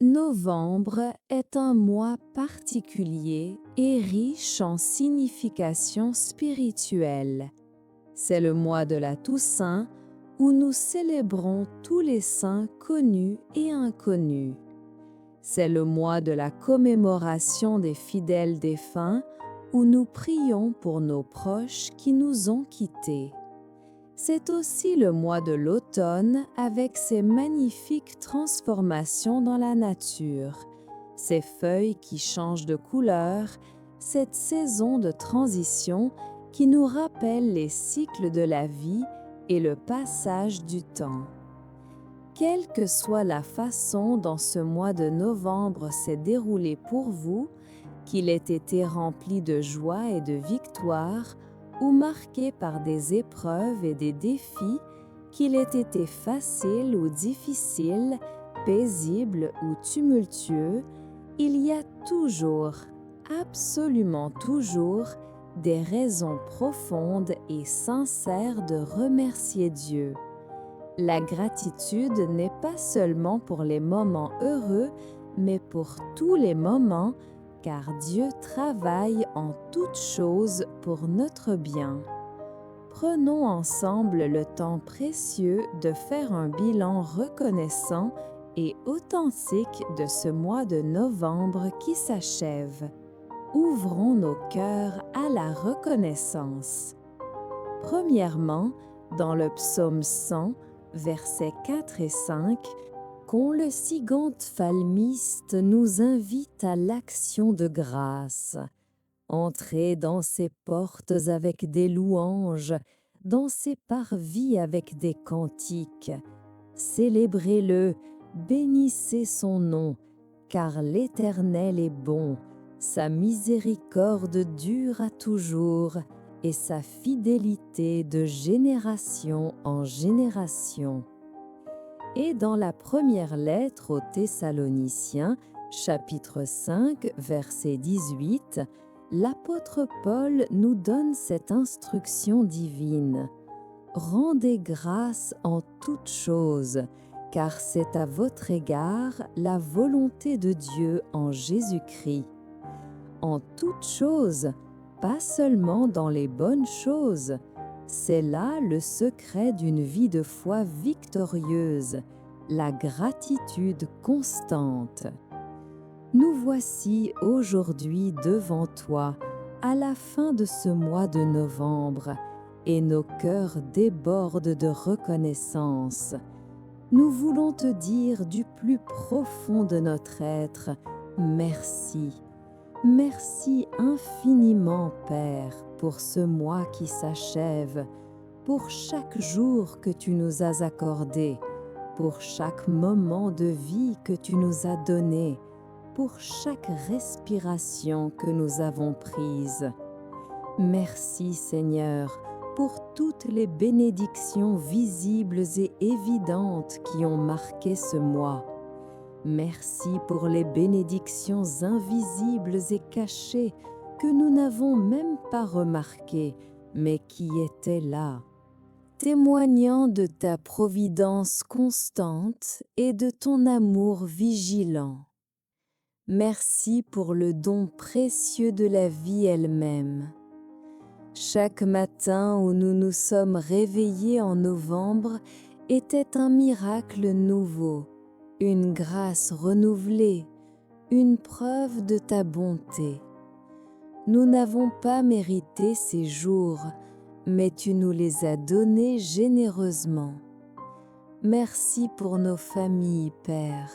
Novembre est un mois particulier et riche en signification spirituelle. C'est le mois de la Toussaint où nous célébrons tous les saints connus et inconnus. C'est le mois de la commémoration des fidèles défunts où nous prions pour nos proches qui nous ont quittés. C'est aussi le mois de l'automne avec ses magnifiques transformations dans la nature, ses feuilles qui changent de couleur, cette saison de transition qui nous rappelle les cycles de la vie et le passage du temps. Quelle que soit la façon dont ce mois de novembre s'est déroulé pour vous, qu'il ait été rempli de joie et de victoire, ou marqué par des épreuves et des défis, qu'il ait été facile ou difficile, paisible ou tumultueux, il y a toujours, absolument toujours, des raisons profondes et sincères de remercier Dieu. La gratitude n'est pas seulement pour les moments heureux, mais pour tous les moments, car Dieu travaille en toutes choses pour notre bien. Prenons ensemble le temps précieux de faire un bilan reconnaissant et authentique de ce mois de novembre qui s'achève. Ouvrons nos cœurs à la reconnaissance. Premièrement, dans le psaume 100, versets 4 et 5, quand le sigante psalmiste nous invite à l'action de grâce. Entrez dans ses portes avec des louanges, dans ses parvis avec des cantiques. Célébrez-le, bénissez son nom, car l'Éternel est bon, sa miséricorde dure à toujours, et sa fidélité de génération en génération. Et dans la première lettre aux Thessaloniciens, chapitre 5, verset 18, l'apôtre Paul nous donne cette instruction divine. Rendez grâce en toutes choses, car c'est à votre égard la volonté de Dieu en Jésus-Christ. En toutes choses, pas seulement dans les bonnes choses. C'est là le secret d'une vie de foi victorieuse, la gratitude constante. Nous voici aujourd'hui devant toi, à la fin de ce mois de novembre, et nos cœurs débordent de reconnaissance. Nous voulons te dire du plus profond de notre être, merci. Merci infiniment, Père, pour ce mois qui s'achève, pour chaque jour que tu nous as accordé, pour chaque moment de vie que tu nous as donné, pour chaque respiration que nous avons prise. Merci, Seigneur, pour toutes les bénédictions visibles et évidentes qui ont marqué ce mois. Merci pour les bénédictions invisibles et cachées que nous n'avons même pas remarquées, mais qui étaient là, témoignant de ta providence constante et de ton amour vigilant. Merci pour le don précieux de la vie elle-même. Chaque matin où nous nous sommes réveillés en novembre était un miracle nouveau, une grâce renouvelée, une preuve de ta bonté. Nous n'avons pas mérité ces jours, mais tu nous les as donnés généreusement. Merci pour nos familles, Père.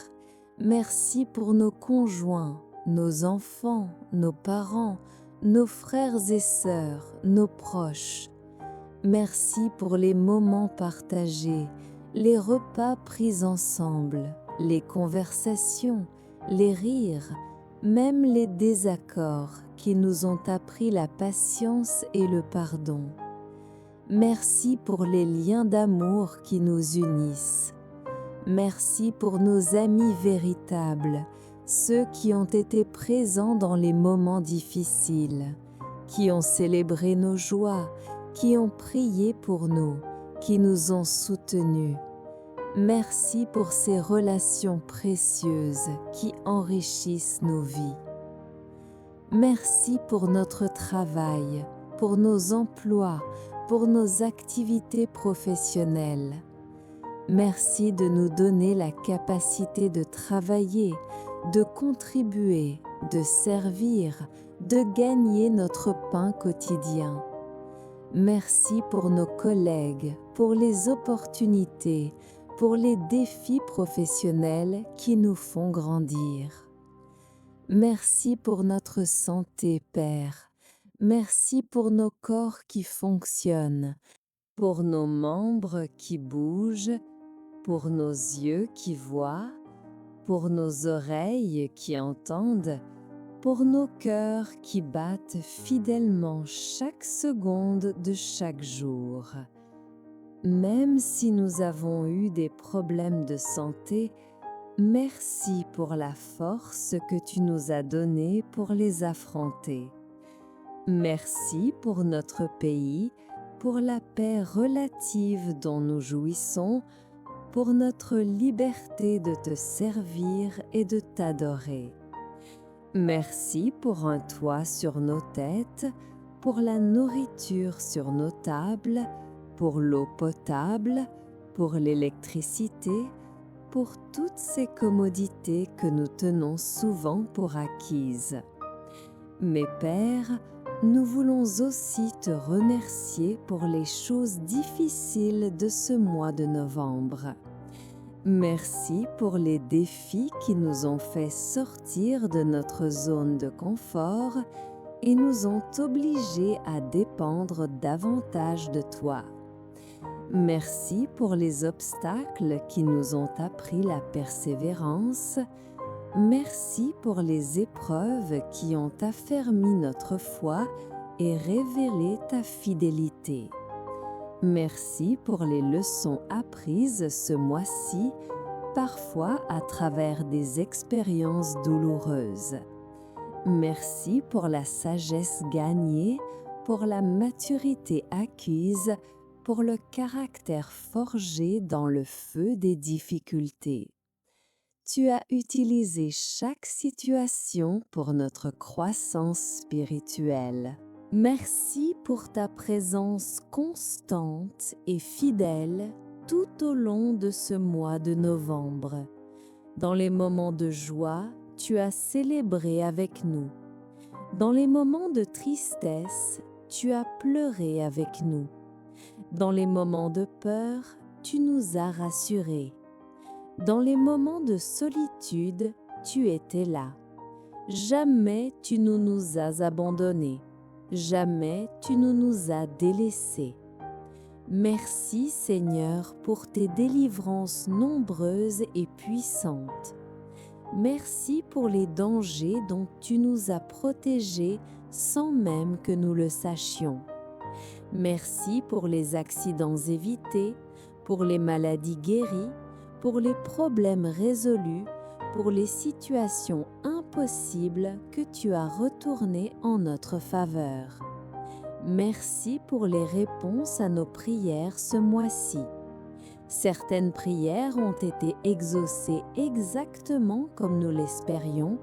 Merci pour nos conjoints, nos enfants, nos parents, nos frères et sœurs, nos proches. Merci pour les moments partagés, les repas pris ensemble, les conversations, les rires, même les désaccords qui nous ont appris la patience et le pardon. Merci pour les liens d'amour qui nous unissent. Merci pour nos amis véritables, ceux qui ont été présents dans les moments difficiles, qui ont célébré nos joies, qui ont prié pour nous, qui nous ont soutenus. Merci pour ces relations précieuses qui enrichissent nos vies. Merci pour notre travail, pour nos emplois, pour nos activités professionnelles. Merci de nous donner la capacité de travailler, de contribuer, de servir, de gagner notre pain quotidien. Merci pour nos collègues, pour les opportunités, pour les défis professionnels qui nous font grandir. Merci pour notre santé, Père. Merci pour nos corps qui fonctionnent, pour nos membres qui bougent, pour nos yeux qui voient, pour nos oreilles qui entendent, pour nos cœurs qui battent fidèlement chaque seconde de chaque jour. Même si nous avons eu des problèmes de santé, merci pour la force que tu nous as donnée pour les affronter. Merci pour notre pays, pour la paix relative dont nous jouissons, pour notre liberté de te servir et de t'adorer. Merci pour un toit sur nos têtes, pour la nourriture sur nos tables, pour l'eau potable, pour l'électricité, pour toutes ces commodités que nous tenons souvent pour acquises. Mais Père, nous voulons aussi te remercier pour les choses difficiles de ce mois de novembre. Merci pour les défis qui nous ont fait sortir de notre zone de confort et nous ont obligés à dépendre davantage de toi. Merci pour les obstacles qui nous ont appris la persévérance. Merci pour les épreuves qui ont affermi notre foi et révélé ta fidélité. Merci pour les leçons apprises ce mois-ci, parfois à travers des expériences douloureuses. Merci pour la sagesse gagnée, pour la maturité acquise, pour le caractère forgé dans le feu des difficultés. Tu as utilisé chaque situation pour notre croissance spirituelle. Merci pour ta présence constante et fidèle tout au long de ce mois de novembre. Dans les moments de joie, tu as célébré avec nous. Dans les moments de tristesse, tu as pleuré avec nous. Dans les moments de peur, tu nous as rassurés. Dans les moments de solitude, tu étais là. Jamais tu ne nous as abandonnés. Jamais tu ne nous as délaissés. Merci Seigneur pour tes délivrances nombreuses et puissantes. Merci pour les dangers dont tu nous as protégés sans même que nous le sachions. Merci pour les accidents évités, pour les maladies guéries, pour les problèmes résolus, pour les situations impossibles que tu as retournées en notre faveur. Merci pour les réponses à nos prières ce mois-ci. Certaines prières ont été exaucées exactement comme nous l'espérions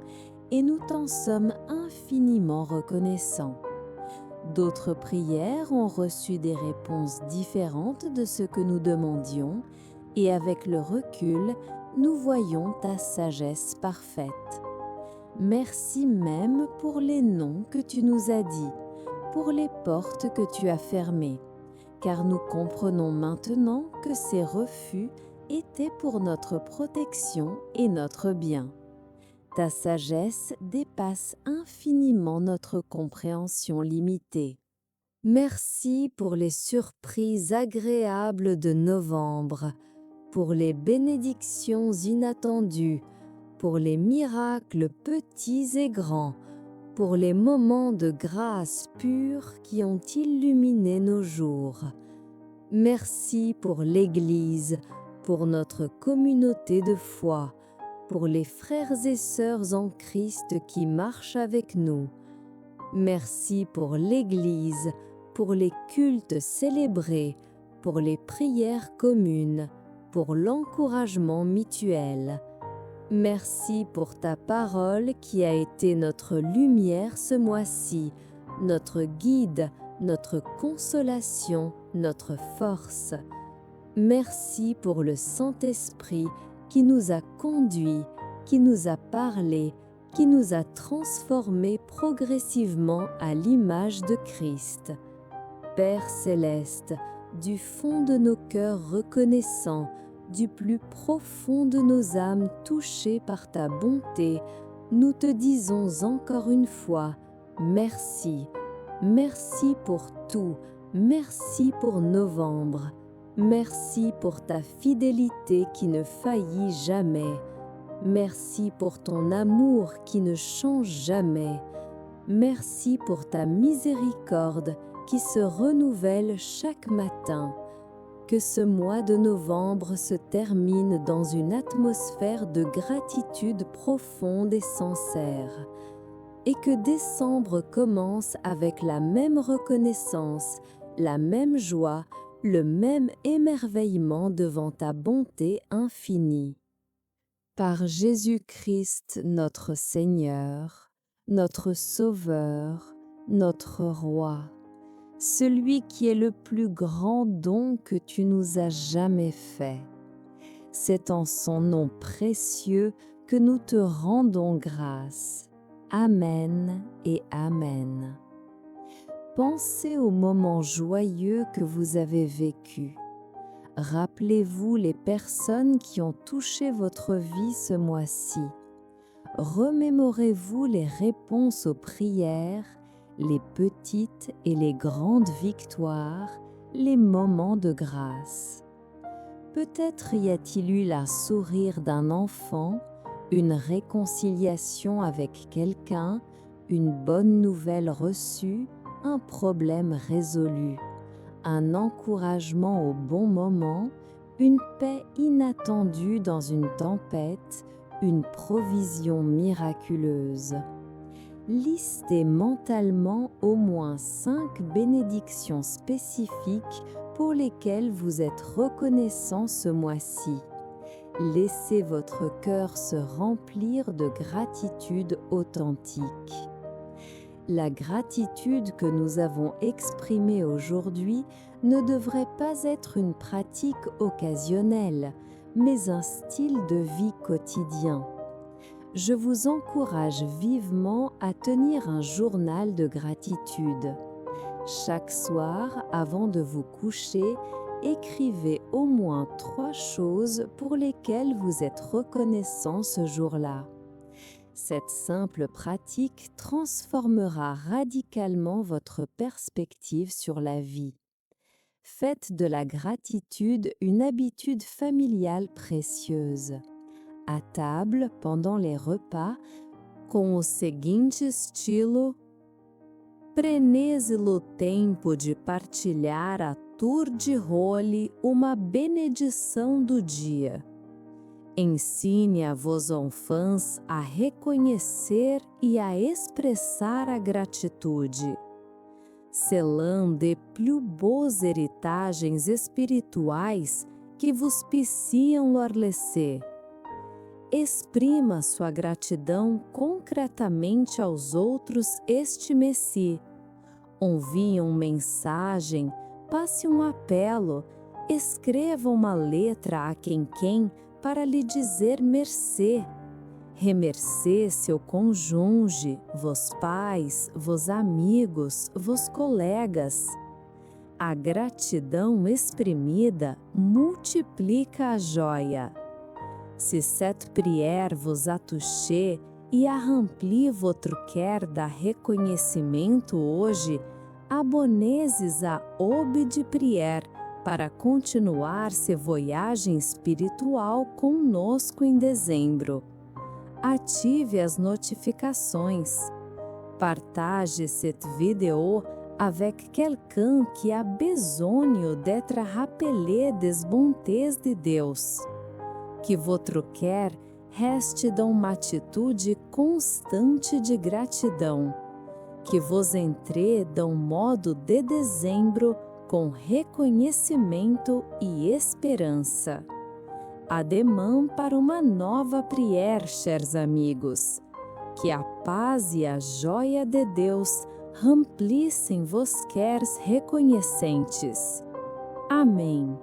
et nous t'en sommes infiniment reconnaissants. D'autres prières ont reçu des réponses différentes de ce que nous demandions et avec le recul, nous voyons ta sagesse parfaite. Merci même pour les noms que tu nous as dits, pour les portes que tu as fermées, car nous comprenons maintenant que ces refus étaient pour notre protection et notre bien. Ta sagesse dépasse infiniment notre compréhension limitée. Merci pour les surprises agréables de novembre, pour les bénédictions inattendues, pour les miracles petits et grands, pour les moments de grâce pure qui ont illuminé nos jours. Merci pour l'Église, pour notre communauté de foi, pour les frères et sœurs en Christ qui marchent avec nous. Merci pour l'Église, pour les cultes célébrés, pour les prières communes, pour l'encouragement mutuel. Merci pour ta parole qui a été notre lumière ce mois-ci, notre guide, notre consolation, notre force. Merci pour le Saint-Esprit qui nous a conduits, qui nous a parlé, qui nous a transformés progressivement à l'image de Christ. Père céleste, du fond de nos cœurs reconnaissants, du plus profond de nos âmes touchées par ta bonté, nous te disons encore une fois, merci. Merci pour tout, merci pour novembre, merci pour ta fidélité qui ne faillit jamais, merci pour ton amour qui ne change jamais, merci pour ta miséricorde qui se renouvelle chaque matin. Que ce mois de novembre se termine dans une atmosphère de gratitude profonde et sincère, et que décembre commence avec la même reconnaissance, la même joie, le même émerveillement devant ta bonté infinie. Par Jésus-Christ notre Seigneur, notre Sauveur, notre Roi, celui qui est le plus grand don que tu nous as jamais fait. C'est en son nom précieux que nous te rendons grâce. Amen et Amen. Pensez aux moments joyeux que vous avez vécus. Rappelez-vous les personnes qui ont touché votre vie ce mois-ci. Remémorez-vous les réponses aux prières, les petites et les grandes victoires, les moments de grâce. Peut-être y a-t-il eu le sourire d'un enfant, une réconciliation avec quelqu'un, une bonne nouvelle reçue, un problème résolu, un encouragement au bon moment, une paix inattendue dans une tempête, une provision miraculeuse. Listez mentalement au moins 5 bénédictions spécifiques pour lesquelles vous êtes reconnaissant ce mois-ci. Laissez votre cœur se remplir de gratitude authentique. La gratitude que nous avons exprimée aujourd'hui ne devrait pas être une pratique occasionnelle, mais un style de vie quotidien. Je vous encourage vivement à tenir un journal de gratitude. Chaque soir, avant de vous coucher, écrivez au moins 3 choses pour lesquelles vous êtes reconnaissant ce jour-là. Cette simple pratique transformera radicalement votre perspective sur la vie. Faites de la gratitude une habitude familiale précieuse. À table, pendant les repas, com o seguinte estilo: prenese lo tempo de partilhar a tour de role uma benedição do dia. Ensine à vos enfants a reconhecer e a expressar a gratitude. C'est l'un des plus beaux héritages espirituais que vous puissiez leur laisser. Exprima sua gratidão concretamente aos outros este mês. Envie uma mensagem, passe um apelo, escreva uma letra a quem para lhe dizer merci. Remercier seu cônjuge, vos pais, vos amigos, vos colegas. A gratidão exprimida multiplica a joia. Si cette prière vous a touché e a rempli votre cœur da reconhecimento hoje, abonnez-vous à Aube de Prière para continuar sua viagem espiritual conosco em dezembro. Ative as notificações. Partage cette vidéo avec quelqu'un qui a besoin d'être rappelé des bontés de Deus. Que votre cœur reste dans uma atitude constante de gratidão. Que vos entrez dans modo de dezembro com reconhecimento e esperança. Ademã para uma nova prière, chers amigos. Que a paz e a joia de Deus remplissem vos queres reconhecentes. Amém.